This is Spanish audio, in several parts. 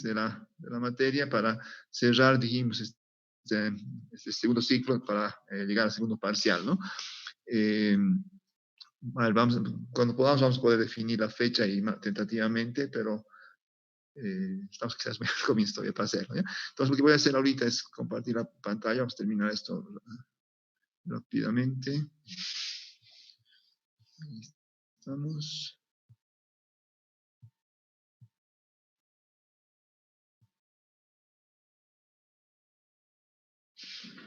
de la materia para cerrar, dijimos, este segundo ciclo para llegar al segundo parcial, ¿no? Vale, cuando podamos vamos a poder definir la fecha y tentativamente, pero estamos quizás al comienzo todavía para hacerlo, ¿ya? Entonces lo que voy a hacer ahorita es compartir la pantalla. Vamos a terminar esto rápidamente. Ahí estamos.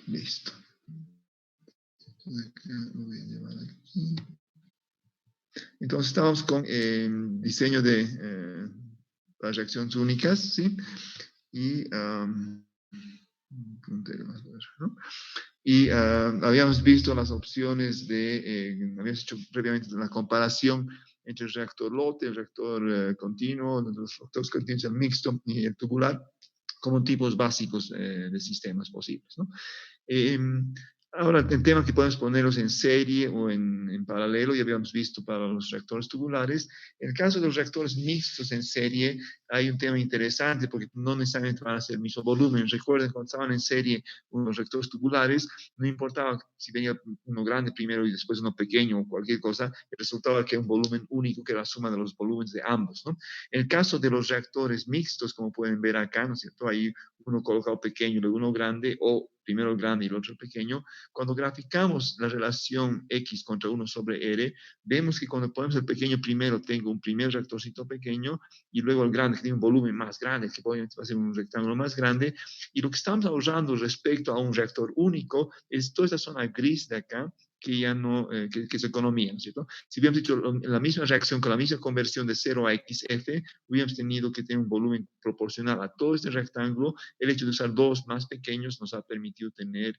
Listo. Acá lo voy a llevar aquí. Entonces estamos con diseño de las reacciones únicas, ¿sí? Y ¿no? Y habíamos visto las opciones habíamos hecho previamente la comparación entre el reactor lote, el reactor continuo, los reactores continuos, el mixto y el tubular, como tipos básicos de sistemas posibles, ¿no? Ahora, el tema que podemos ponerlos en serie o en paralelo, ya habíamos visto para los reactores tubulares. En el caso de los reactores mixtos en serie, hay un tema interesante porque no necesariamente van a ser el mismo volumen. Recuerden, cuando estaban en serie unos reactores tubulares, no importaba si venía uno grande primero y después uno pequeño o cualquier cosa, el resultado era que era un volumen único, que era la suma de los volúmenes de ambos, ¿no? En el caso de los reactores mixtos, como pueden ver acá, ¿no es cierto? Hay uno colocado pequeño y luego uno grande, o primero el grande y el otro pequeño. Cuando graficamos la relación X contra 1 sobre R, vemos que cuando ponemos el pequeño primero, tengo un primer reactorcito pequeño, y luego el grande, que tiene un volumen más grande, que obviamente va a ser un rectángulo más grande, y lo que estamos ahorrando respecto a un reactor único es toda esta zona gris de acá, que ya no, que es economía, ¿no es cierto? Si hubiéramos hecho la misma reacción con la misma conversión de 0 a XF, hubiéramos tenido que tener un volumen proporcional a todo este rectángulo. El hecho de usar dos más pequeños nos ha permitido tener,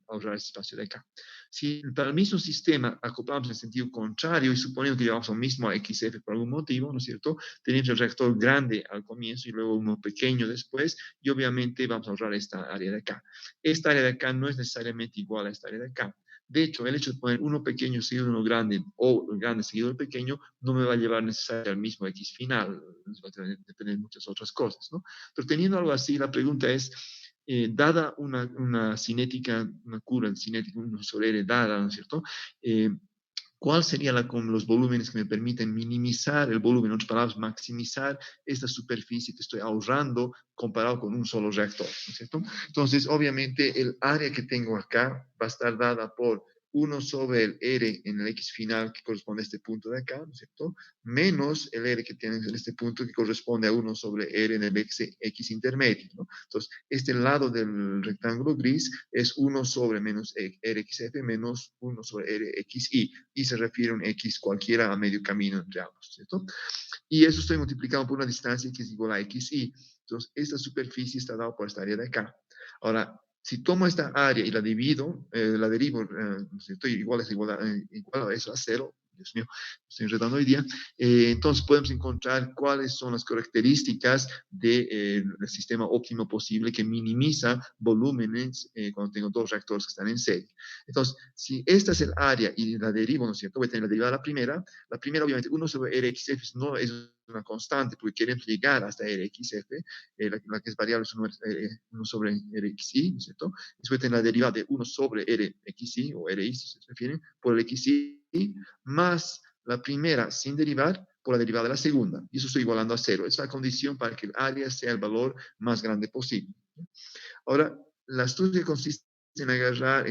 ahorrar este espacio de acá. Si para el mismo sistema acoplamos en sentido contrario y suponiendo que llevamos lo mismo a XF por algún motivo, ¿no es cierto? Tenemos el reactor grande al comienzo y luego uno pequeño después, y obviamente vamos a ahorrar esta área de acá. Esta área de acá no es necesariamente igual a esta área de acá. De hecho, el hecho de poner uno pequeño seguido de uno grande o el grande seguido del pequeño no me va a llevar necesariamente al mismo X final, va a depender de muchas otras cosas, ¿no? Pero teniendo algo así, la pregunta es, dada una cinética, una curva cinética, una sobre R dada, ¿no es cierto? ¿Cuál sería los volúmenes que me permiten minimizar el volumen, en otras palabras, maximizar esta superficie que estoy ahorrando comparado con un solo reactor, ¿no es cierto? Entonces, obviamente, el área que tengo acá va a estar dada por 1 sobre el R en el X final, que corresponde a este punto de acá, ¿no es cierto? Menos el R que tiene en este punto, que corresponde a 1 sobre R en el X intermedio, ¿no? Entonces, este lado del rectángulo gris es 1 sobre menos RXF menos 1 sobre RXI, y se refiere a un X cualquiera a medio camino entre ambos, ¿cierto? Y eso estoy multiplicando por una distancia que es igual a XI. Entonces, esta superficie está dada por esta área de acá. Ahora, si tomo esta área y la divido, la derivo, estoy igual a eso, a 0, Dios mío, estoy enredando hoy día, entonces podemos encontrar cuáles son las características del sistema óptimo posible que minimiza volúmenes cuando tengo dos reactores que están en serie. Entonces, si esta es el área y la derivo, ¿no es cierto? Voy a tener la derivada de la primera obviamente 1 sobre RXF no es una constante porque queremos llegar hasta RXF, la que es variable es 1 sobre RXI, ¿no es cierto? Después tener la derivada de 1 sobre RXI o RI, si se refieren, por el XI, más la primera sin derivar por la derivada de la segunda. Y eso estoy igualando a 0. Es la condición para que el área sea el valor más grande posible. Ahora, la astucia consiste en agarrar,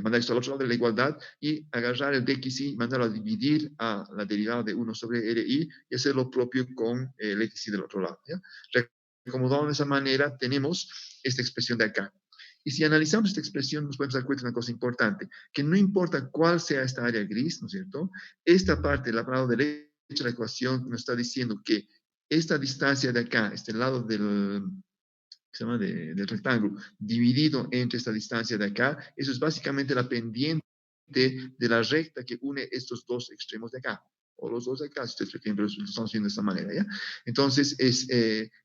mandar esto al otro lado de la igualdad y agarrar el dxi, mandarlo a dividir a la derivada de 1 sobre ri y hacer lo propio con el xi del otro lado. ¿Ya? Acomodado de esa manera, tenemos esta expresión de acá. Y si analizamos esta expresión, nos podemos dar cuenta de una cosa importante, que no importa cuál sea esta área gris, ¿no es cierto? Esta parte, del lado derecho de la ecuación, nos está diciendo que esta distancia de acá, este lado se llama del rectángulo, dividido entre esta distancia de acá, eso es básicamente la pendiente de la recta que une estos dos extremos de acá, o los dos de acá, si ustedes prefieren, pero lo estamos haciendo de esta manera, ¿ya? Entonces, es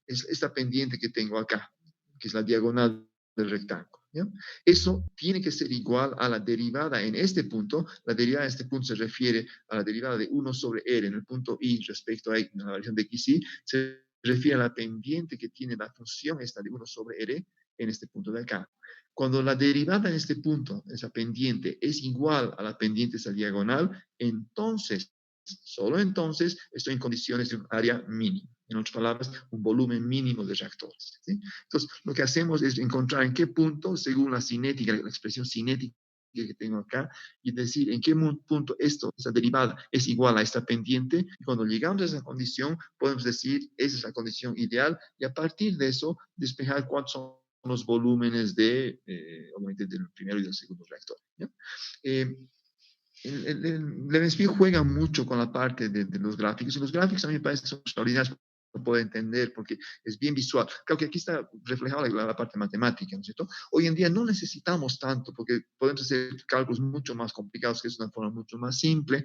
esta pendiente que tengo acá, que es la diagonal del rectángulo, ¿ya? Eso tiene que ser igual a la derivada en este punto. La derivada en este punto se refiere a la derivada de 1 sobre R en el punto I respecto a la variación de XI, se refiere a la pendiente que tiene la función esta de 1 sobre R en este punto de acá. Cuando la derivada en este punto, esa pendiente, es igual a la pendiente esa diagonal, entonces, solo entonces, estoy en condiciones de un área mínima. En otras palabras, un volumen mínimo de reactores. ¿Sí? Entonces, lo que hacemos es encontrar en qué punto, según la cinética, la expresión cinética que tengo acá, y decir en qué punto esta derivada es igual a esta pendiente, y cuando llegamos a esa condición, podemos decir, esa es la condición ideal, y a partir de eso, despejar cuántos son los volúmenes obviamente, del primero y del segundo reactor. ¿Ya? Eh, Levenspeed juega mucho con la parte de los gráficos, y los gráficos a mí me parecen que son extraordinarios, lo puedo entender porque es bien visual. Creo que aquí está reflejada la parte matemática, ¿no es cierto? Hoy en día no necesitamos tanto porque podemos hacer cálculos mucho más complicados, que es una forma mucho más simple,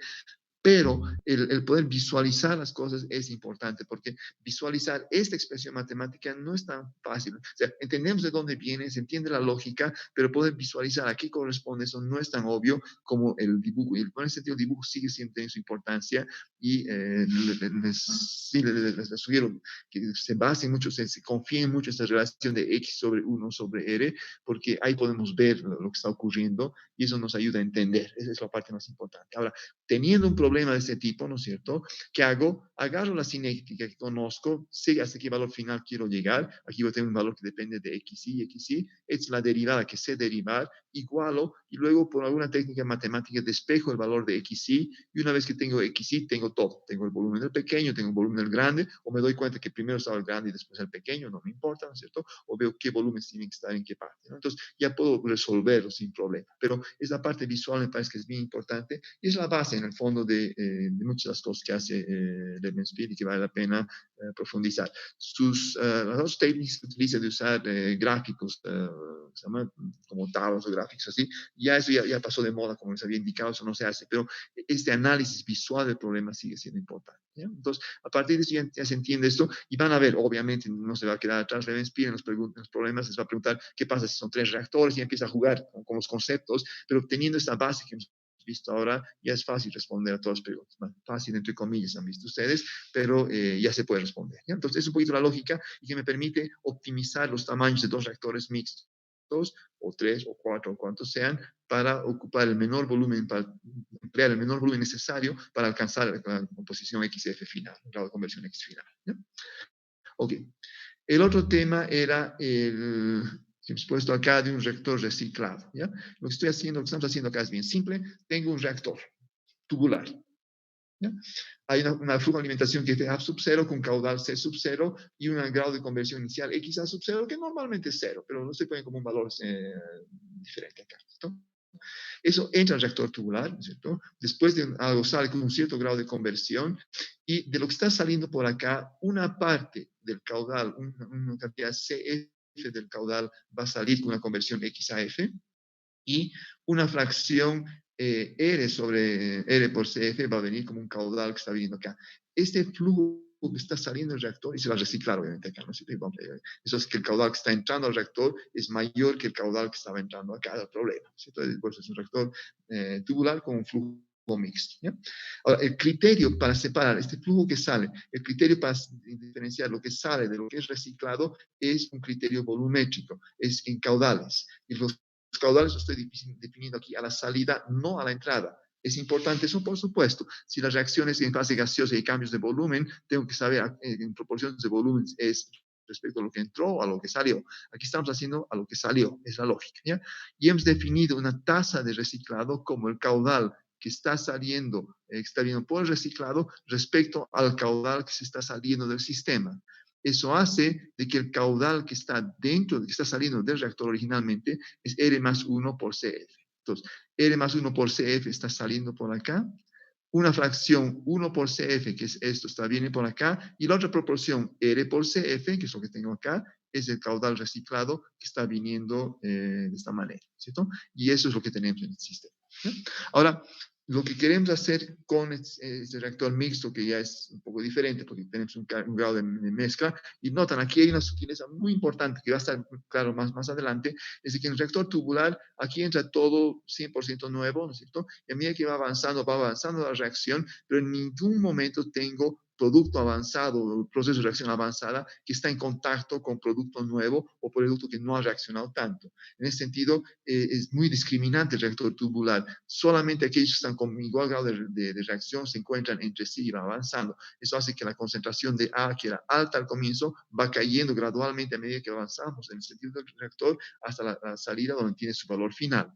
pero el poder visualizar las cosas es importante, porque visualizar esta expresión matemática no es tan fácil. O sea, entendemos de dónde viene, se entiende la lógica, pero poder visualizar a qué corresponde eso no es tan obvio como el dibujo. Y en ese sentido, el dibujo sigue siendo de su importancia, y sí, les sugiero que se basen mucho, se confíen mucho en esta relación de X sobre 1 sobre R, porque ahí podemos ver lo que está ocurriendo, y eso nos ayuda a entender. Esa es la parte más importante. Ahora, teniendo un problema de este tipo, ¿no es cierto? ¿Qué hago? Agarro la cinética que conozco, sé hasta qué valor final quiero llegar. Aquí voy a tener un valor que depende de xy, es la derivada que sé derivar, igualo, y luego por alguna técnica matemática despejo el valor de xy, y una vez que tengo xy, tengo todo. Tengo el volumen del pequeño, tengo el volumen del grande, o me doy cuenta que primero estaba el grande y después el pequeño, no me importa, ¿no es cierto? O veo qué volúmenes tienen que estar en qué parte, ¿no? Entonces ya puedo resolverlo sin problema. Pero esa parte visual me parece que es bien importante, y es la base en el fondo de muchas de las cosas que hace Levenspeed, y que vale la pena profundizar. Las dos técnicas que utiliza de usar gráficos, se llama como tablas o gráficos así, ya eso ya pasó de moda, como les había indicado, eso no se hace, pero este análisis visual del problema sigue siendo importante. ¿Ya? Entonces, a partir de eso ya se entiende esto, y van a ver, obviamente, no se va a quedar atrás Levenspeed en los problemas, les va a preguntar qué pasa si son 3 reactores, y empieza a jugar con los conceptos, pero teniendo esta base que hemos visto ahora, ya es fácil responder a todas las preguntas. Más fácil, entre comillas, han visto ustedes, pero ya se puede responder. ¿Ya? Entonces, es un poquito la lógica, y que me permite optimizar los tamaños de 2 reactores mixtos, o 3, o 4, o cuantos sean, para ocupar el menor volumen, para emplear el menor volumen necesario para alcanzar la composición XF final, el grado de conversión X final. ¿Ya? Ok. El otro tema era el que hemos puesto acá de un reactor reciclado. ¿Ya? Lo que estamos haciendo acá es bien simple. Tengo un reactor tubular. ¿Ya? Hay una flujo de alimentación que es A sub 0 con caudal C sub 0 y un grado de conversión inicial X A sub 0, que normalmente es 0, pero no se pone como un valor diferente acá. ¿Cierto? Eso entra al reactor tubular, ¿cierto? Después de algo sale con un cierto grado de conversión, y de lo que está saliendo por acá, una parte del caudal, una cantidad CF del caudal, va a salir con una conversión X a F, y una fracción R sobre R por CF va a venir como un caudal que está viniendo acá. Este flujo que está saliendo del reactor, y se va a reciclar obviamente acá, ¿no? Eso es que el caudal que está entrando al reactor es mayor que el caudal que estaba entrando acá, el problema. Entonces, pues es un reactor tubular con un flujo mixto. ¿Ya? Ahora, el criterio para separar este flujo que sale, el criterio para diferenciar lo que sale de lo que es reciclado, es un criterio volumétrico, es en caudales. Y los caudales lo estoy definiendo aquí a la salida, no a la entrada. Es importante eso, por supuesto. Si las reacciones en fase gaseosa y cambios de volumen, tengo que saber en proporciones de volumen es respecto a lo que entró, a lo que salió. Aquí estamos haciendo a lo que salió, es la lógica. ¿Ya? Y hemos definido una tasa de reciclado como el caudal que está saliendo por el reciclado respecto al caudal que se está saliendo del sistema. Eso hace de que el caudal que está dentro, que está saliendo del reactor originalmente, es R más 1 por CF. Entonces, R más 1 por CF está saliendo por acá, una fracción 1 por CF, que es esto, viene por acá, y la otra proporción R por CF, que es lo que tengo acá, es el caudal reciclado que está viniendo de esta manera, ¿cierto? Y eso es lo que tenemos en el sistema. ¿Sí? Ahora, lo que queremos hacer con este reactor mixto, que ya es un poco diferente porque tenemos un grado de mezcla, y notan, aquí hay una sutileza muy importante que va a estar claro más adelante, es que en el reactor tubular, aquí entra todo 100% nuevo, ¿no es cierto? Y a medida que va avanzando la reacción, pero en ningún momento tengo producto avanzado, proceso de reacción avanzada, que está en contacto con producto nuevo o producto que no ha reaccionado tanto. En ese sentido, es muy discriminante el reactor tubular. Solamente aquellos que están con igual grado de reacción se encuentran entre sí y van avanzando. Eso hace que la concentración de A, que era alta al comienzo, va cayendo gradualmente a medida que avanzamos en el sentido del reactor hasta la salida donde tiene su valor final.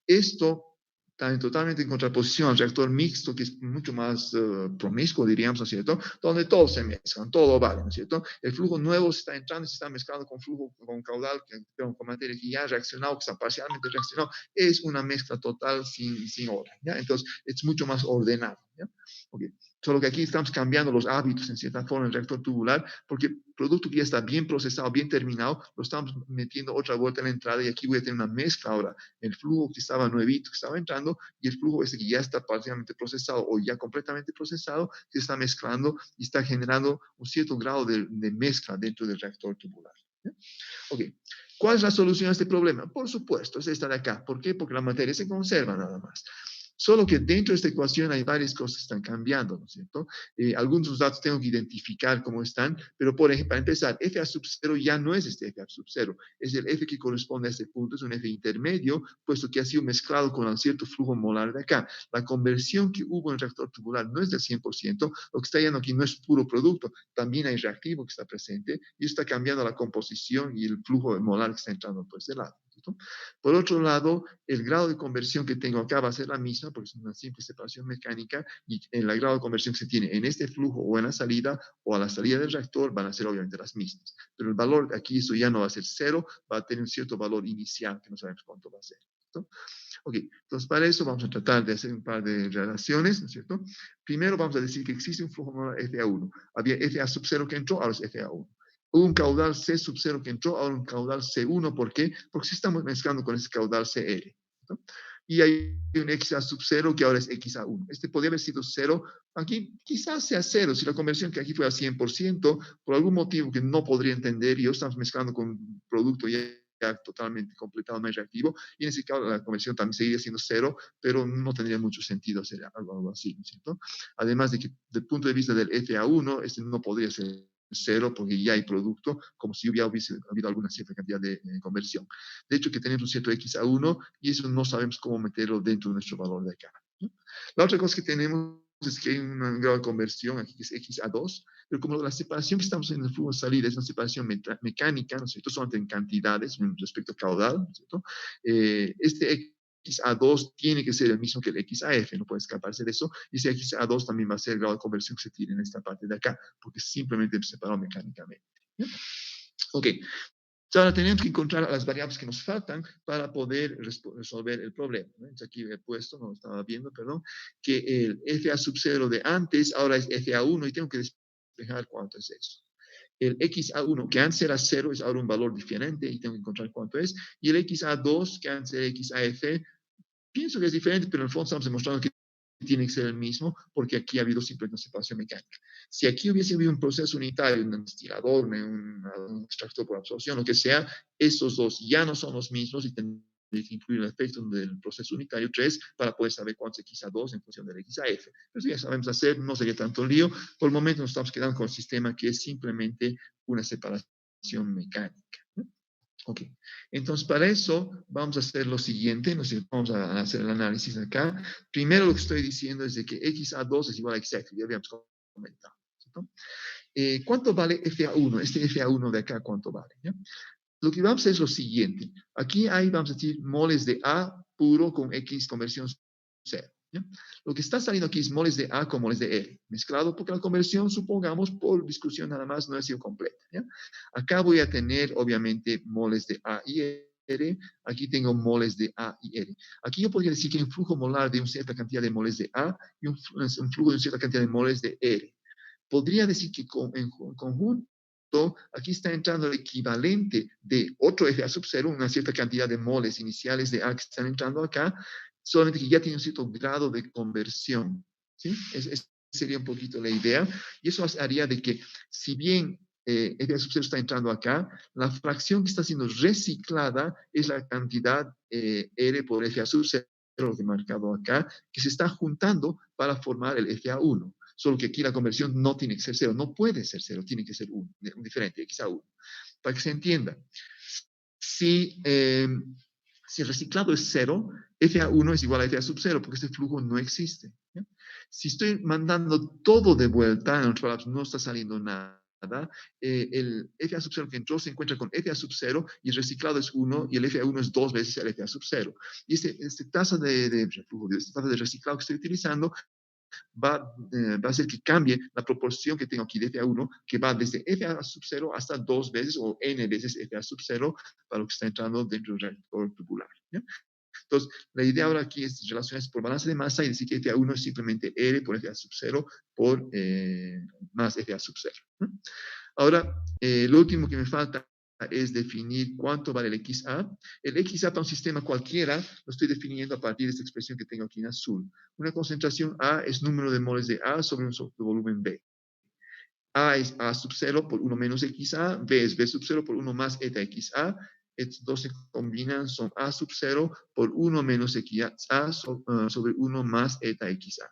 Esto está totalmente en contraposición al reactor mixto, que es mucho más promiscuo, diríamos, ¿no es cierto? Donde todos se mezclan, todo vale, ¿no es cierto? El flujo nuevo se está entrando, se está mezclando con flujo, con caudal, con materia que ya ha reaccionado, que está parcialmente reaccionado. Es una mezcla total sin orden, ¿ya? Entonces, es mucho más ordenado, ¿ya? Okay. Solo que aquí estamos cambiando los hábitos, en cierta forma, en el reactor tubular, porque el producto que ya está bien procesado, bien terminado, lo estamos metiendo otra vuelta en la entrada y aquí voy a tener una mezcla ahora. El flujo que estaba nuevito, que estaba entrando, y el flujo ese que ya está parcialmente procesado o ya completamente procesado, se está mezclando y está generando un cierto grado de mezcla dentro del reactor tubular. ¿Sí? Ok. ¿Cuál es la solución a este problema? Por supuesto, es esta de acá. ¿Por qué? Porque la materia se conserva nada más. Solo que dentro de esta ecuación hay varias cosas que están cambiando, ¿no es cierto? Algunos datos tengo que identificar cómo están, pero por ejemplo, para empezar, FA sub 0 ya no es este FA sub 0, es el F que corresponde a este punto, es un F intermedio, puesto que ha sido mezclado con un cierto flujo molar de acá. La conversión que hubo en el reactor tubular no es del 100%, lo que está yendo aquí no es puro producto, también hay reactivo que está presente y está cambiando la composición y el flujo molar que está entrando por ese lado. ¿Cierto? Por otro lado, el grado de conversión que tengo acá va a ser la misma, porque es una simple separación mecánica, y el grado de conversión que se tiene en este flujo o en la salida, o a la salida del reactor, van a ser obviamente las mismas. Pero el valor aquí, eso ya no va a ser 0, va a tener un cierto valor inicial, que no sabemos cuánto va a ser. ¿Cierto? Ok, entonces para eso vamos a tratar de hacer un par de relaciones, ¿no es cierto? Primero vamos a decir que existe un flujo molar FA1. Había FA sub 0 que entró, ahora es FA1. Hubo un caudal C sub 0 que entró, ahora un caudal C1. ¿Por qué? Porque si estamos mezclando con ese caudal CR. ¿No? Y hay un XA sub 0 que ahora es XA1. Este podría haber sido 0. Aquí quizás sea 0. Si la conversión que aquí fue a 100%, por algún motivo que no podría entender, y yo estamos mezclando con un producto ya totalmente completado, no es reactivo, y en ese caso la conversión también seguiría siendo 0, pero no tendría mucho sentido hacer algo así, ¿no es cierto? Además de que, desde el punto de vista del FA1, este no podría ser 0 porque ya hay producto, como si hubiese habido alguna cierta cantidad de conversión. De hecho, que tenemos un cierto XA1 y eso no sabemos cómo meterlo dentro de nuestro valor de acá. ¿No? La otra cosa que tenemos es que hay un grado de conversión aquí que es XA2, pero como la separación que estamos en el flujo de salida es una separación mecánica, ¿no es cierto? Solamente en cantidades respecto a caudal, ¿no es cierto? Este XA2 tiene que ser el mismo que el XAF, no puede escaparse de eso, y ese XA2 también va a ser el grado de conversión que se tiene en esta parte de acá, porque simplemente se separó mecánicamente. ¿Ya? Ok, ahora tenemos que encontrar las variables que nos faltan para poder resolver el problema. ¿No? Entonces aquí he puesto, no lo estaba viendo, perdón, que el FA sub 0 de antes ahora es FA1 y tengo que despejar cuánto es eso. El XA1, que antes era 0, es ahora un valor diferente y tengo que encontrar cuánto es. Y el XA2, que antes era XAF, pienso que es diferente, pero en el fondo estamos demostrando que tiene que ser el mismo, porque aquí ha habido simplemente una separación mecánica. Si aquí hubiese habido un proceso unitario, un destilador, un extractor por absorción, lo que sea, esos dos ya no son los mismos y tendría que incluir el efecto del proceso unitario 3 para poder saber cuánto es XA2 en función del XAF. Pero si ya sabemos hacer, no sería tanto lío. Por el momento nos estamos quedando con el sistema que es simplemente una separación mecánica. Ok, entonces para eso vamos a hacer lo siguiente, ¿no? Vamos a hacer el análisis acá. Primero lo que estoy diciendo es de que XA2 es igual a XF, ya habíamos comentado. ¿Cierto? ¿Cuánto vale FA1? Este FA1 de acá, ¿cuánto vale? ¿Ya? Lo que vamos a hacer es lo siguiente. Aquí hay, vamos a decir, moles de A puro con X conversión 0. ¿Ya? Lo que está saliendo aquí es moles de A con moles de R, mezclado porque la conversión, supongamos, por discusión nada más, no ha sido completa. ¿Ya? Acá voy a tener, obviamente, moles de A y R. Aquí tengo moles de A y R. Aquí yo podría decir que hay un flujo molar de una cierta cantidad de moles de A y un flujo de una cierta cantidad de moles de R. Podría decir que en conjunto, aquí está entrando el equivalente de otro FA sub 0, una cierta cantidad de moles iniciales de A que están entrando acá, solamente que ya tiene un cierto grado de conversión. ¿Sí? Esa sería un poquito la idea. Y eso haría de que, si bien FA sub 0 está entrando acá, la fracción que está siendo reciclada es la cantidad R por FA sub 0, lo que he marcado acá, que se está juntando para formar el FA1. solo que aquí la conversión no tiene que ser 0, no puede ser 0, tiene que ser 1, diferente, x a 1. Para que se entienda, si el reciclado es 0, FA1 es igual a FA sub 0, porque este flujo no existe. ¿Ya? Si estoy mandando todo de vuelta, en otras palabras, no está saliendo nada, el FA sub 0 que entró se encuentra con FA sub 0 y el reciclado es 1 y el FA1 es 2 veces el FA sub 0. Y esta tasa de reflujo, esta tasa de reciclado que estoy utilizando va a hacer que cambie la proporción que tengo aquí de FA1, que va desde FA sub 0 hasta 2 veces o n veces FA sub 0 para lo que está entrando dentro del reactor tubular. ¿Ya? Entonces, la idea ahora aquí es relacionarse por balance de masa y decir que FA1 es simplemente R por FA sub 0 por más FA sub 0. ¿No? Ahora, lo último que me falta es definir cuánto vale el XA. El XA para un sistema cualquiera lo estoy definiendo a partir de esta expresión que tengo aquí en azul. Una concentración A es número de moles de A sobre un volumen B. A es A sub 0 por 1 menos XA, B es B sub 0 por 1 más eta XA. Estos dos se combinan, son A sub 0 por 1 menos XA sobre 1 más eta XA.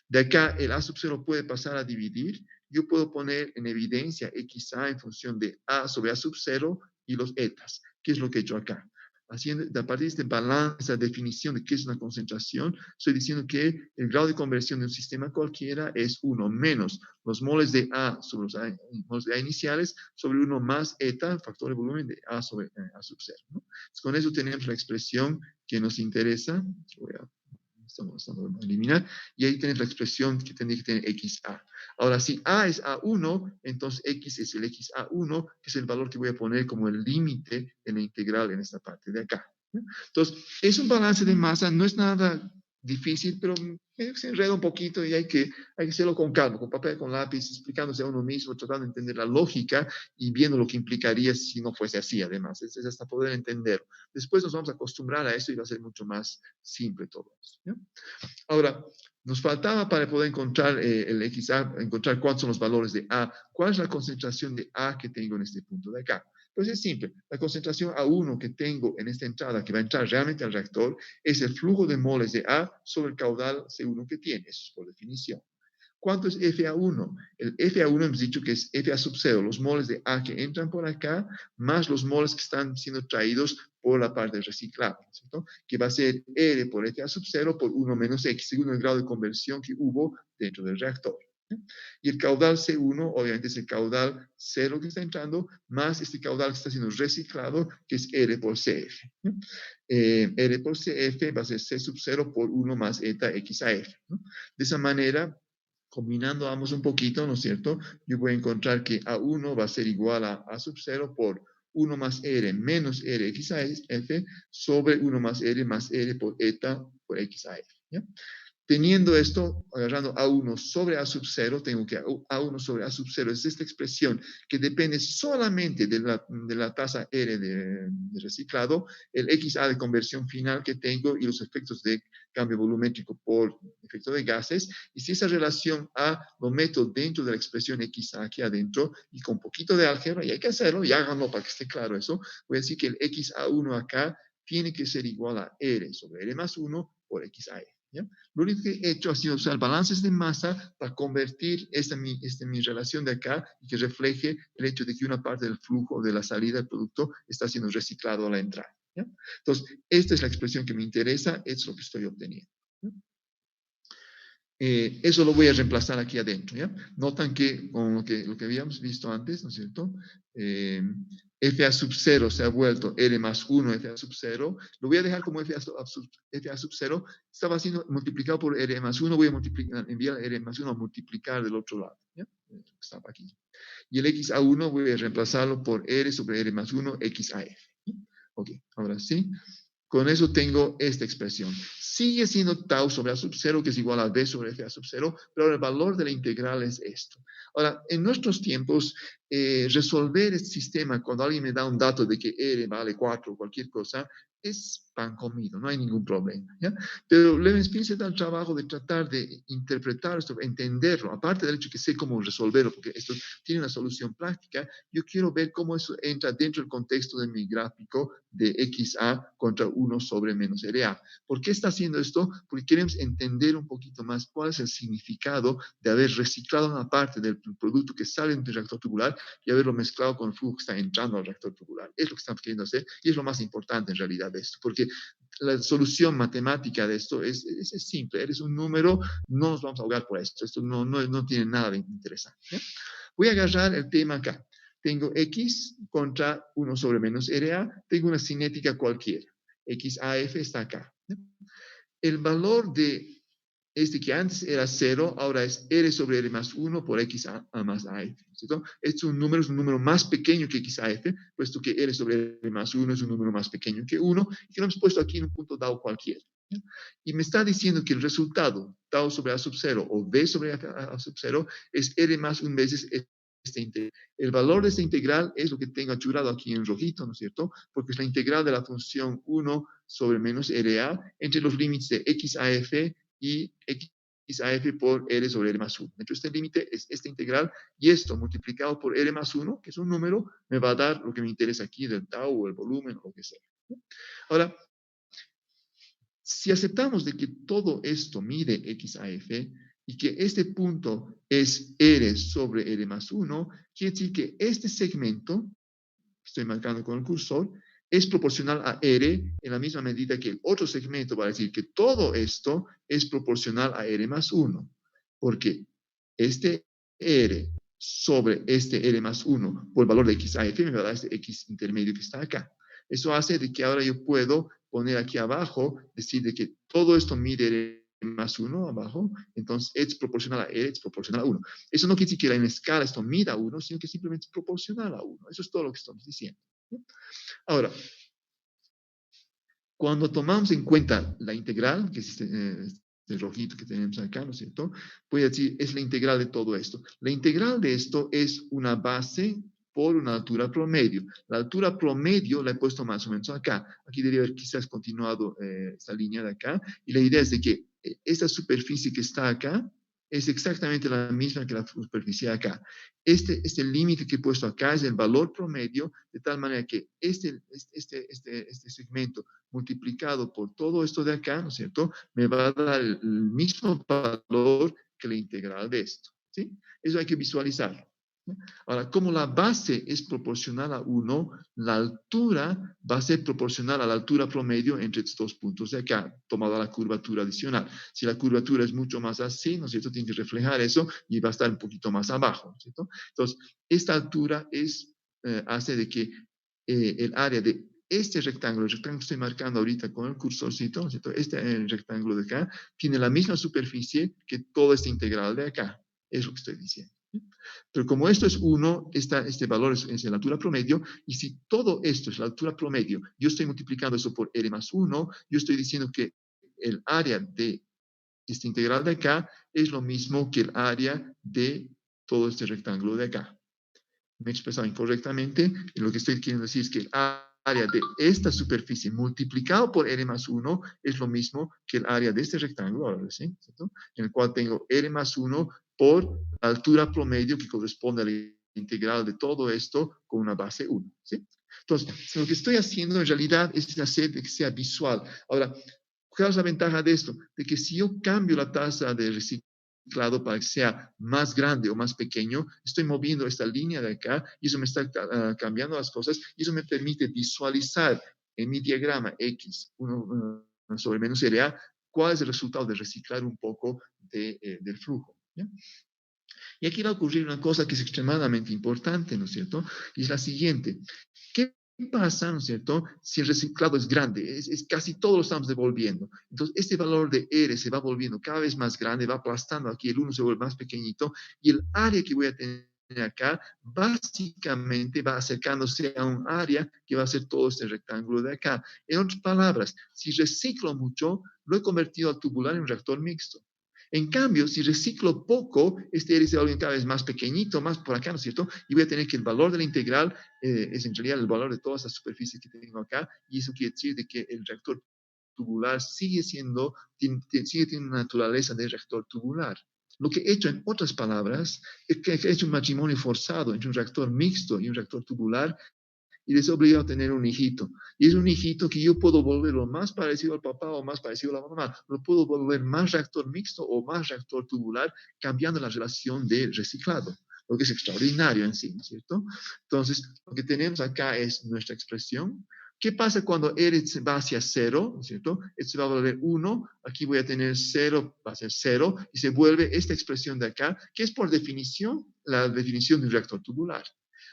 De acá, el A sub 0 puede pasar a dividir. Yo puedo poner en evidencia XA en función de A sobre A sub 0 y los etas. ¿Qué es lo que he hecho acá? Haciendo, a partir de este balance, esta definición de qué es una concentración, estoy diciendo que el grado de conversión de un sistema cualquiera es 1 menos los moles de A sobre los moles de A iniciales sobre 1 más eta, factor de volumen de A sobre A sub 0. ¿No? Entonces, con eso tenemos la expresión que nos interesa. Voy a estamos eliminar, y ahí tenés la expresión que tendría que tener XA. Ahora, si A es A1, entonces X es el XA1, que es el valor que voy a poner como el límite en la integral en esta parte de acá. Entonces, es un balance de masa, no es nada difícil, pero se enreda un poquito y hay que hacerlo con calma, con papel, con lápiz, explicándose a uno mismo, tratando de entender la lógica y viendo lo que implicaría si no fuese así, además. Es hasta poder entenderlo. Después nos vamos a acostumbrar a eso y va a ser mucho más simple todo esto. ¿Ya? Ahora, nos faltaba para poder encontrar el XA, encontrar cuántos son los valores de A. ¿Cuál es la concentración de A que tengo en este punto de acá? Pues es simple. La concentración A1 que tengo en esta entrada, que va a entrar realmente al reactor, es el flujo de moles de A sobre el caudal C1 que tiene. Eso es por definición. ¿Cuánto es FA1? El FA1 hemos dicho que es FA sub 0, los moles de A que entran por acá, más los moles que están siendo traídos por la parte reciclada, ¿cierto? Que va a ser R por FA sub 0 por 1 menos X, según el grado de conversión que hubo dentro del reactor. Y el caudal C1, obviamente, es el caudal 0 que está entrando, más este caudal que está siendo reciclado, que es R por CF. R por CF va a ser C sub 0 por 1 más eta XAF. ¿No? De esa manera, combinando ambos un poquito, ¿no es cierto? Yo voy a encontrar que A1 va a ser igual a A sub 0 por 1 más R menos R XAF sobre 1 más R por eta por XAF. ¿Ya? Teniendo esto, agarrando A1 sobre A sub 0, tengo que A1 sobre A sub 0 es esta expresión que depende solamente de la tasa R de reciclado, el XA de conversión final que tengo y los efectos de cambio volumétrico por efecto de gases. Y si esa relación A lo meto dentro de la expresión XA aquí adentro y con un poquito de álgebra, y hay que hacerlo, y háganlo para que esté claro eso, voy a decir que el XA1 acá tiene que ser igual a R sobre R más 1 por XAE. ¿Ya? Lo único que he hecho ha sido usar balances de masa para convertir mi relación de acá y que refleje el hecho de que una parte del flujo de la salida del producto está siendo reciclado a la entrada. ¿Ya? Entonces, esta es la expresión que me interesa, es lo que estoy obteniendo. ¿Ya? Eso lo voy a reemplazar aquí adentro. ¿Ya? Notan que con lo que habíamos visto antes, ¿no es cierto? FA sub 0 se ha vuelto R más 1 FA sub 0. Lo voy a dejar como FA sub 0. Estaba siendo multiplicado por R más 1. Voy a enviar R más 1 a multiplicar del otro lado. ¿Ya? Estaba aquí. Y el XA1 voy a reemplazarlo por R sobre R más 1 XAF. Ok, ahora sí. Con eso tengo esta expresión. Sigue siendo tau sobre A sub 0, que es igual a B sobre FA sub 0, pero el valor de la integral es esto. Ahora, en nuestros tiempos, resolver este sistema cuando alguien me da un dato de que R vale 4 o cualquier cosa, es pan comido, no hay ningún problema. ¿Ya? Pero Levi-Spin se da el trabajo de tratar de interpretar esto, entenderlo, aparte del hecho que sé cómo resolverlo, porque esto tiene una solución práctica, yo quiero ver cómo eso entra dentro del contexto de mi gráfico de XA contra 1 sobre menos RA. ¿Por qué está haciendo esto? Porque queremos entender un poquito más cuál es el significado de haber reciclado una parte del producto que sale del reactor tubular y haberlo mezclado con el flujo que está entrando al reactor tubular. Es lo que estamos queriendo hacer y es lo más importante en realidad de esto, porque la solución matemática de esto es simple, eres un número, no nos vamos a ahogar por esto, esto no tiene nada de interesante. ¿Eh? Voy a agarrar el tema acá. Tengo X contra 1 sobre menos RA, tengo una cinética cualquiera. XAF está acá. ¿Eh? El valor de este que antes era 0, ahora es R sobre R más 1 por X a más AF. ¿Cierto? Este es un número más pequeño que XAF, puesto que R sobre R más 1 es un número más pequeño que 1, y que lo hemos puesto aquí en un punto dado cualquiera. Y me está diciendo que el resultado, tau sobre A sub 0 o B sobre A sub 0, es R más 1 veces este integral. El valor de esta integral es lo que tengo achurado aquí en rojito, ¿no es cierto? Porque es la integral de la función 1 sobre menos RA entre los límites de XAF y XAF por R sobre R más 1. Entonces, este límite es esta integral y esto multiplicado por R más 1, que es un número, me va a dar lo que me interesa aquí del tau o el volumen o lo que sea. Ahora, si aceptamos de que todo esto mide XAF y que este punto es R sobre R más 1, quiere decir que este segmento, que estoy marcando con el cursor, es proporcional a R en la misma medida que el otro segmento va a decir que todo esto es proporcional a R más 1, porque este R sobre este R más 1 por el valor de XAF me va a dar este X intermedio que está acá. Eso hace de que ahora yo puedo poner aquí abajo, decir de que todo esto mide R más 1 abajo, entonces es proporcional a R, es proporcional a 1. Eso no quiere decir que en la escala esto mida 1, sino que simplemente es proporcional a 1. Eso es todo lo que estamos diciendo. Ahora, cuando tomamos en cuenta la integral, que es este rojito que tenemos acá, ¿no es cierto? Voy a decir, es la integral de todo esto. La integral de esto es una base por una altura promedio. La altura promedio la he puesto más o menos acá. Aquí debería haber quizás continuado esta línea de acá. Y la idea es de que esta superficie que está acá es exactamente la misma que la superficie de acá. Este límite que he puesto acá es el valor promedio, de tal manera que este segmento multiplicado por todo esto de acá, ¿no es cierto?, me va a dar el mismo valor que la integral de esto. ¿Sí? Eso hay que visualizarlo. Ahora, como la base es proporcional a 1, la altura va a ser proporcional a la altura promedio entre estos dos puntos de acá, tomada la curvatura adicional. Si la curvatura es mucho más así, ¿no es cierto?, tiene que reflejar eso y va a estar un poquito más abajo, ¿no es cierto? Entonces, esta altura hace de que el área de este rectángulo, el rectángulo que estoy marcando ahorita con el cursorcito, ¿no es cierto?, este rectángulo de acá, tiene la misma superficie que toda esta integral de acá. Es lo que estoy diciendo. Pero como esto es 1, este valor es la altura promedio, y si todo esto es la altura promedio, yo estoy multiplicando eso por R más 1, yo estoy diciendo que el área de esta integral de acá es lo mismo que el área de todo este rectángulo de acá. Me he expresado incorrectamente, y lo que estoy queriendo decir es que el área de esta superficie multiplicado por R más 1 es lo mismo que el área de este rectángulo, ahora sí, ¿cierto?, en el cual tengo R más 1 por la altura promedio que corresponde a la integral de todo esto con una base 1. ¿Sí? Entonces, lo que estoy haciendo en realidad es hacer que sea visual. Ahora, ¿cuál es la ventaja de esto? De que si yo cambio la tasa de reciclado para que sea más grande o más pequeño, estoy moviendo esta línea de acá y eso me está cambiando las cosas y eso me permite visualizar en mi diagrama X, 1 sobre menos RA, cuál es el resultado de reciclar un poco del flujo. ¿Ya? Y aquí va a ocurrir una cosa que es extremadamente importante, ¿no es cierto? Y es la siguiente. ¿Qué pasa, ¿no es cierto?, si el reciclado es grande? Casi todo lo estamos devolviendo. Entonces, este valor de R se va volviendo cada vez más grande, va aplastando aquí, el 1 se vuelve más pequeñito, y el área que voy a tener acá, básicamente va acercándose a un área que va a ser todo este rectángulo de acá. En otras palabras, si reciclo mucho, lo he convertido al tubular en un reactor mixto. En cambio, si reciclo poco, este R se va a volver cada vez más pequeñito, más por acá, ¿no es cierto? Y voy a tener que el valor de la integral es en realidad el valor de todas las superficies que tengo acá, y eso quiere decir de que el reactor tubular sigue teniendo una naturaleza de reactor tubular. Lo que he hecho, en otras palabras, es que he hecho un matrimonio forzado entre un reactor mixto y un reactor tubular, y les he obligado a tener un hijito. Y es un hijito que yo puedo volverlo más parecido al papá o más parecido a la mamá. Lo puedo volver más reactor mixto o más reactor tubular, cambiando la relación de reciclado, lo que es extraordinario en sí, ¿no es cierto? Entonces, lo que tenemos acá es nuestra expresión. ¿Qué pasa cuando R va hacia 0? ¿No es cierto? Esto se va a volver 1, aquí voy a tener 0, va a ser 0, y se vuelve esta expresión de acá, que es por definición la definición de un reactor tubular.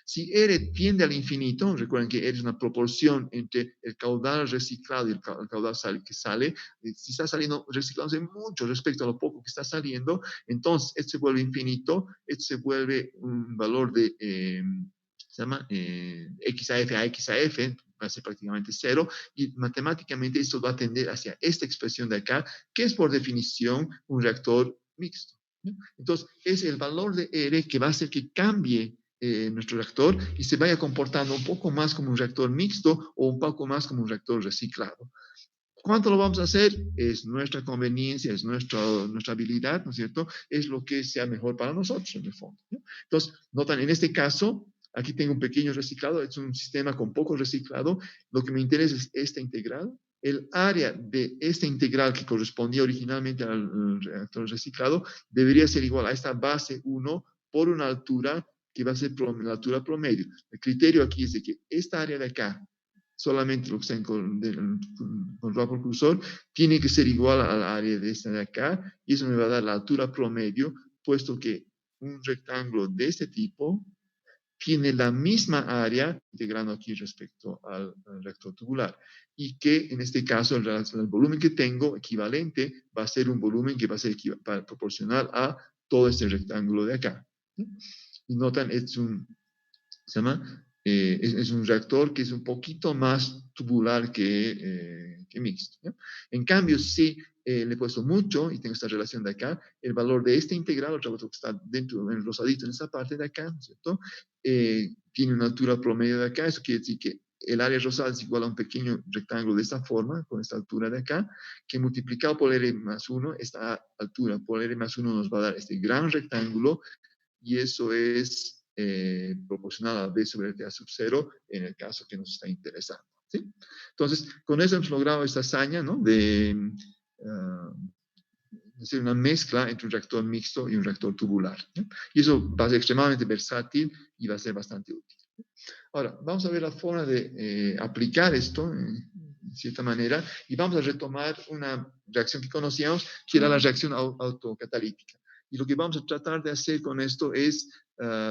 Si R tiende al infinito, recuerden que R es una proporción entre el caudal reciclado y el caudal que sale. Si está saliendo reciclándose mucho respecto a lo poco que está saliendo, entonces esto se vuelve infinito, esto se vuelve un valor de, se llama XAF a XAF, va a ser prácticamente 0, y matemáticamente esto va a tender hacia esta expresión de acá, que es por definición un reactor mixto. Entonces, es el valor de R que va a hacer que cambie nuestro reactor y se vaya comportando un poco más como un reactor mixto o un poco más como un reactor reciclado. ¿Cuánto lo vamos a hacer? Es nuestra conveniencia, es nuestra habilidad, ¿no es cierto? Es lo que sea mejor para nosotros, en el fondo, ¿no? Entonces, notan, en este caso, aquí tengo un pequeño reciclado, es un sistema con poco reciclado. Lo que me interesa es esta integral. El área de esta integral que correspondía originalmente al reactor reciclado debería ser igual a esta base 1 por una altura que va a ser la altura promedio. El criterio aquí es de que esta área de acá, solamente lo que está controlado por cursor, tiene que ser igual al área de esta de acá, y eso me va a dar la altura promedio, puesto que un rectángulo de este tipo tiene la misma área, integrando aquí respecto al reactor tubular, y que en este caso el volumen que tengo equivalente va a ser un volumen que va a ser proporcional a todo este rectángulo de acá. Y notan, se llama, es un reactor que es un poquito más tubular que mixto, ¿no? En cambio, si le he puesto mucho y tengo esta relación de acá, el valor de esta integral, otro que está dentro, en rosadito, en esa parte de acá, ¿cierto? Tiene una altura promedio de acá, eso quiere decir que el área rosada es igual a un pequeño rectángulo de esta forma, con esta altura de acá, que multiplicado por R más 1, esta altura por R más 1 nos va a dar este gran rectángulo, y eso es proporcional a B sobre T a sub 0 en el caso que nos está interesando, ¿sí? Entonces, con eso hemos logrado esta hazaña, ¿no? De hacer una mezcla entre un reactor mixto y un reactor tubular, ¿no? Y eso va a ser extremadamente versátil y va a ser bastante útil. Ahora, vamos a ver la forma de aplicar esto en cierta manera, y vamos a retomar una reacción que conocíamos, que era la reacción autocatalítica. Y lo que vamos a tratar de hacer con esto es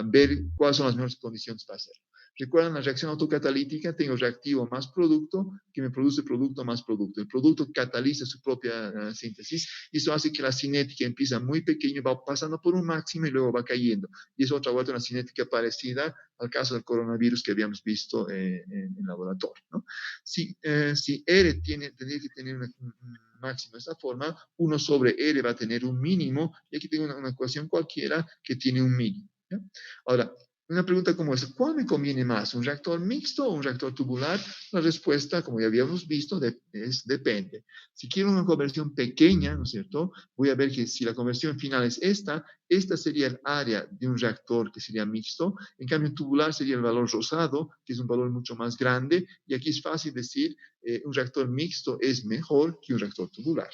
ver cuáles son las mejores condiciones para hacerlo. Recuerdan la reacción autocatalítica, tengo reactivo más producto, que me produce producto más producto. El producto cataliza su propia síntesis, y eso hace que la cinética empieza muy pequeña, va pasando por un máximo y luego va cayendo. Y es otra vuelta una cinética parecida al caso del coronavirus que habíamos visto en laboratorio, ¿no? Si R tendría que tener un máximo de esta forma, 1 sobre R va a tener un mínimo, y aquí tengo una ecuación cualquiera que tiene un mínimo, ¿ya? Ahora, una pregunta como esta: ¿cuál me conviene más, un reactor mixto o un reactor tubular? La respuesta, como ya habíamos visto, es depende. Si quiero una conversión pequeña, ¿no es cierto? Voy a ver que si la conversión final es esta sería el área de un reactor que sería mixto. En cambio, en tubular sería el valor rosado, que es un valor mucho más grande, y aquí es fácil decir un reactor mixto es mejor que un reactor tubular.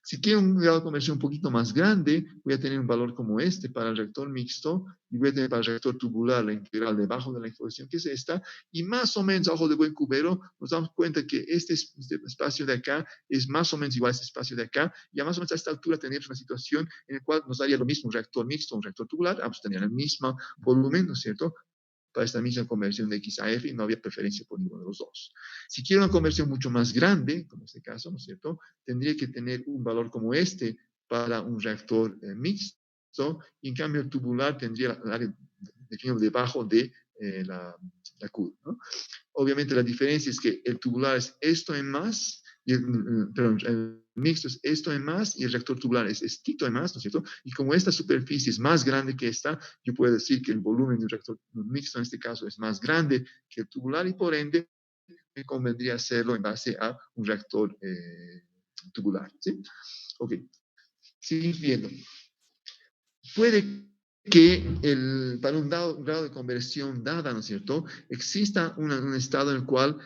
Si quiero un grado de conversión un poquito más grande, voy a tener un valor como este para el reactor mixto, y voy a tener para el reactor tubular la integral debajo de la expresión que es esta, y más o menos a ojo de buen cubero nos damos cuenta que este espacio de acá es más o menos igual a este espacio de acá, y a más o menos a esta altura tenemos una situación en la cual nos daría lo mismo un reactor mixto, un reactor tubular, ambos tenían el mismo volumen, ¿no es cierto?, para esta misma conversión de X a F, y no había preferencia por ninguno de los dos. Si quiero una conversión mucho más grande, como este caso, ¿no es cierto?, tendría que tener un valor como este para un reactor mixto, y en cambio el tubular tendría el área definido debajo de la curva, ¿no? Obviamente la diferencia es que el tubular es esto en más, Perdón, el mixto es esto en más y el reactor tubular es estito en más, ¿no es cierto? Y como esta superficie es más grande que esta, yo puedo decir que el volumen del reactor mixto en este caso es más grande que el tubular y por ende me convendría hacerlo en base a un reactor tubular, ¿sí? Ok, seguimos viendo. Puede que para un grado de conversión dada, ¿no es cierto?, exista un estado en el cual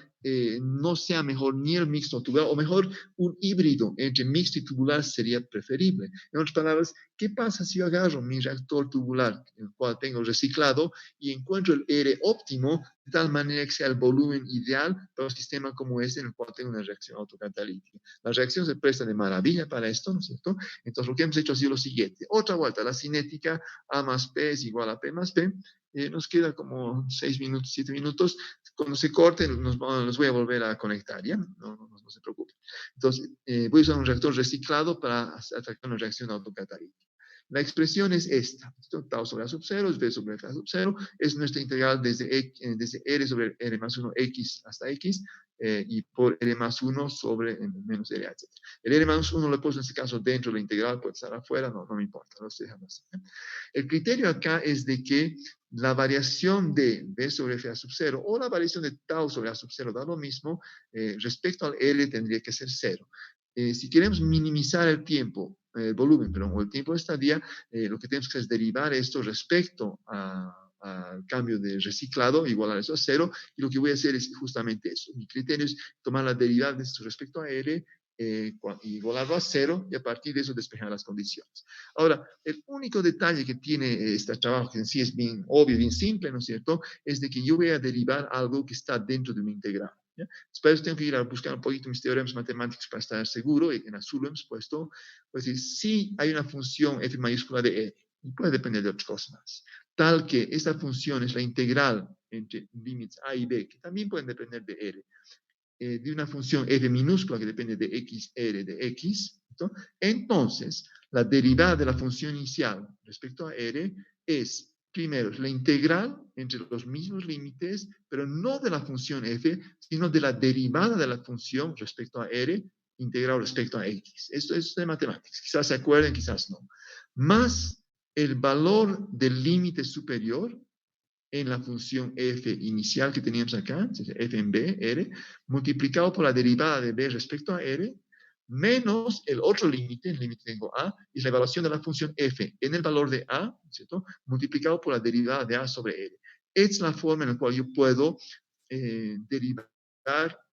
no sea mejor ni el mixto tubular, o mejor un híbrido entre mixto y tubular sería preferible. En otras palabras, ¿qué pasa si yo agarro mi reactor tubular, el cual tengo reciclado, y encuentro el R óptimo, de tal manera que sea el volumen ideal para un sistema como este, en el cual tengo una reacción autocatalítica? La reacción se presta de maravilla para esto, ¿no es cierto? Entonces, lo que hemos hecho ha sido lo siguiente. Otra vuelta, la cinética A más P es igual a P más P. Nos queda como 6 minutos, 7 minutos. Cuando se corte, los voy a volver a conectar, ¿ya? No se preocupen. Entonces, voy a usar un reactor reciclado para atacar una reacción autocatalítica. La expresión es esta. Tau sobre A sub 0 es B sobre F A sub 0. Es nuestra integral desde R sobre R más 1 X hasta X y por R más 1 sobre menos R, etc. El R más 1 lo he puesto en este caso dentro de la integral, puede estar afuera, no me importa, lo estoy dejando así. El criterio acá es de que la variación de B sobre F A sub 0 o la variación de tau sobre A sub 0 da lo mismo, respecto al R tendría que ser 0. Si queremos minimizar el tiempo, el volumen, perdón, o el tiempo de estadía, lo que tenemos que hacer es derivar esto respecto al cambio de reciclado, igualar eso a 0, y lo que voy a hacer es justamente eso. Mi criterio es tomar la derivada de esto respecto a R, igualarlo a 0, y a partir de eso despejar las condiciones. Ahora, el único detalle que tiene este trabajo, que en sí es bien obvio, bien simple, ¿no es cierto?, es de que yo voy a derivar algo que está dentro de una integral. ¿Ya? Después tengo que ir a buscar un poquito mis teoremas matemáticos para estar seguro, y en azul lo hemos puesto, pues decir, si hay una función f mayúscula de R, y puede depender de otras cosas más, tal que esta función es la integral entre límites a y b, que también pueden depender de R, de una función f minúscula que depende de xr de x, ¿no? Entonces, la derivada de la función inicial respecto a r es, primero, la integral entre los mismos límites, pero no de la función f, sino de la derivada de la función respecto a r, integrado respecto a x. Esto es de matemáticas. Quizás se acuerden, quizás no. Más el valor del límite superior en la función f inicial que teníamos acá, f en b, r, multiplicado por la derivada de b respecto a r, menos el otro límite, el límite tengo a, y la evaluación de la función f en el valor de a, ¿cierto?, multiplicado por la derivada de a sobre r. Es la forma en la cual yo puedo derivar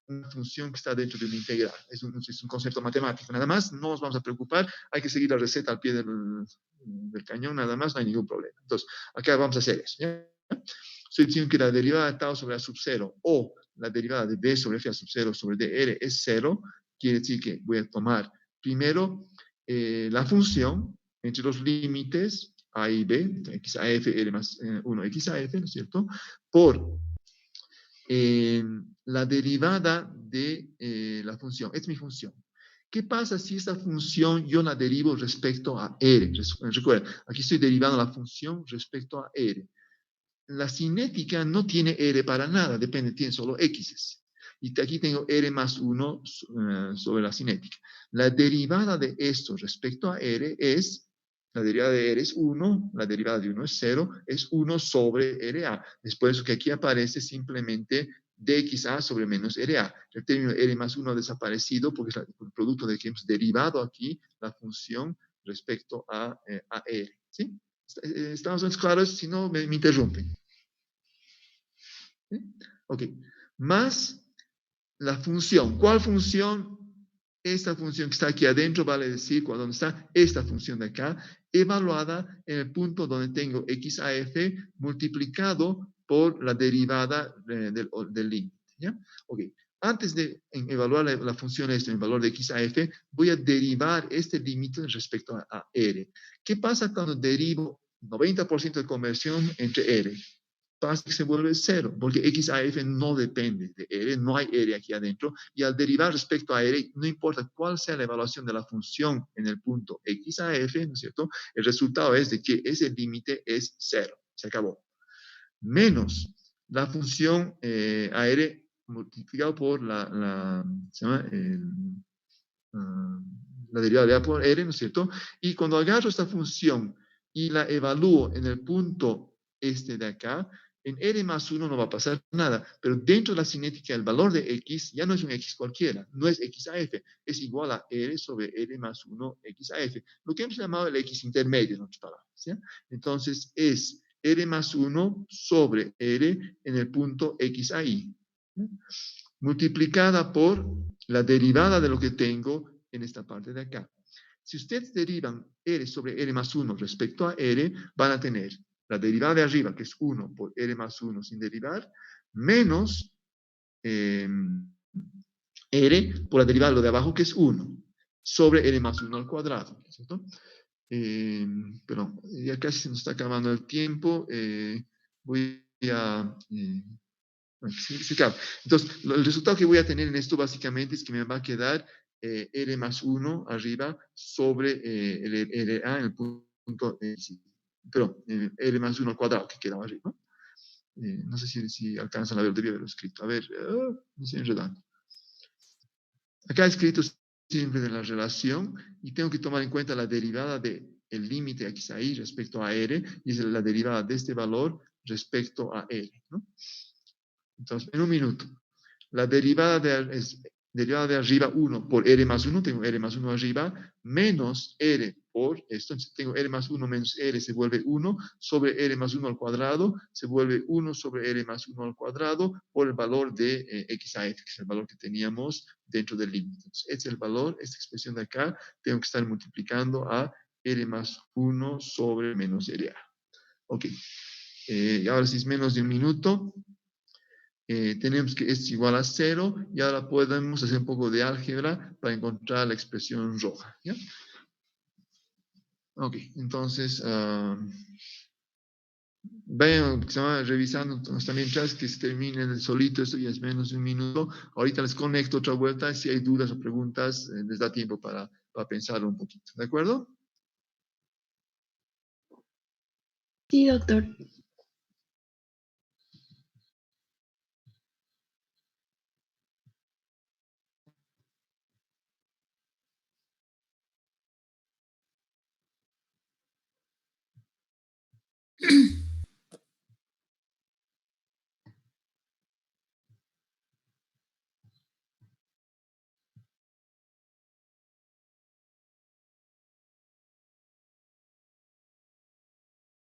una función que está dentro de una integral. Es un concepto matemático. Nada más, no nos vamos a preocupar, hay que seguir la receta al pie del cañón, nada más, no hay ningún problema. Entonces, acá vamos a hacer eso, ¿ya? Estoy diciendo que la derivada de tau sobre A sub 0 o la derivada de B sobre F A sub 0 sobre dr es 0, quiere decir que voy a tomar primero la función entre los límites A y B, x a f, R más 1, x a f, ¿no es cierto?, por la derivada de la función. Es mi función. ¿Qué pasa si esta función yo la derivo respecto a R? Recuerda, aquí estoy derivando la función respecto a R. La cinética no tiene R para nada, depende, tiene solo X. Y aquí tengo R más 1 sobre la cinética. La derivada de esto respecto a R es, la derivada de R es 1, la derivada de 1 es 0, es 1 sobre RA. Después que aquí aparece simplemente dxa sobre menos RA. El término R más 1 ha desaparecido porque es el producto de que hemos derivado aquí la función respecto a R. ¿Sí? ¿Estamos claros? Si no, me interrumpen. ¿Sí? Ok. Más la función. ¿Cuál función? Esta función que está aquí adentro vale decir cuando está esta función de acá, evaluada en el punto donde tengo x a f multiplicado por la derivada del límite. ¿Ya? Ok. Antes de evaluar la función esta en el valor de x a f, voy a derivar este límite respecto a r. ¿Qué pasa cuando derivo 90% de conversión entre r? Pasa que se vuelve 0, porque x a f no depende de r, no hay r aquí adentro, y al derivar respecto a r, no importa cuál sea la evaluación de la función en el punto x a f, ¿no es cierto?, el resultado es de que ese límite es 0, se acabó. Menos la función a r multiplicado por se llama la derivada de A por R, ¿no es cierto? Y cuando agarro esta función y la evalúo en el punto este de acá, en R más 1 no va a pasar nada, pero dentro de la cinética el valor de X ya no es un X cualquiera, no es X a F, es igual a R sobre R más 1 X a F, lo que hemos llamado el X intermedio, en otras palabras. ¿Sí? Entonces es R más 1 sobre R en el punto X a Y, ¿sí? Multiplicada por la derivada de lo que tengo en esta parte de acá. Si ustedes derivan R sobre R más 1 respecto a R, van a tener la derivada de arriba, que es 1 por R más 1 sin derivar, menos R por la derivada de lo de abajo, que es 1, sobre R más 1 al cuadrado. ¿Cierto? Pero ya casi se nos está acabando el tiempo. Voy a... sí, claro. Entonces, el resultado que voy a tener en esto básicamente es que me va a quedar R más 1 arriba sobre el RA en el punto, pero R más 1 al cuadrado que queda arriba. No sé si alcanzan a ver, debía haberlo escrito. A ver, me estoy enredando. Acá he escrito siempre de la relación y tengo que tomar en cuenta la derivada del límite x a y respecto a R y es la derivada de este valor respecto a R, ¿no? Entonces, en un minuto, la derivada derivada de arriba 1 por R más 1, tengo R más 1 arriba, menos R por esto, entonces tengo R más 1 menos R se vuelve 1, sobre R más 1 al cuadrado, se vuelve 1 sobre R más 1 al cuadrado, por el valor de X a F, que es el valor que teníamos dentro del límite. Entonces, este es el valor, esta expresión de acá, tengo que estar multiplicando a R más 1 sobre menos RA. Ok, y ahora si es menos de un minuto, tenemos que es igual a 0 y ahora podemos hacer un poco de álgebra para encontrar la expresión roja. ¿Ya? Ok, entonces vayan revisando hasta mientras que se termine el solito, esto ya es menos de un minuto. Ahorita les conecto otra vuelta, si hay dudas o preguntas, les da tiempo para pensarlo un poquito. ¿De acuerdo? Sí, doctor.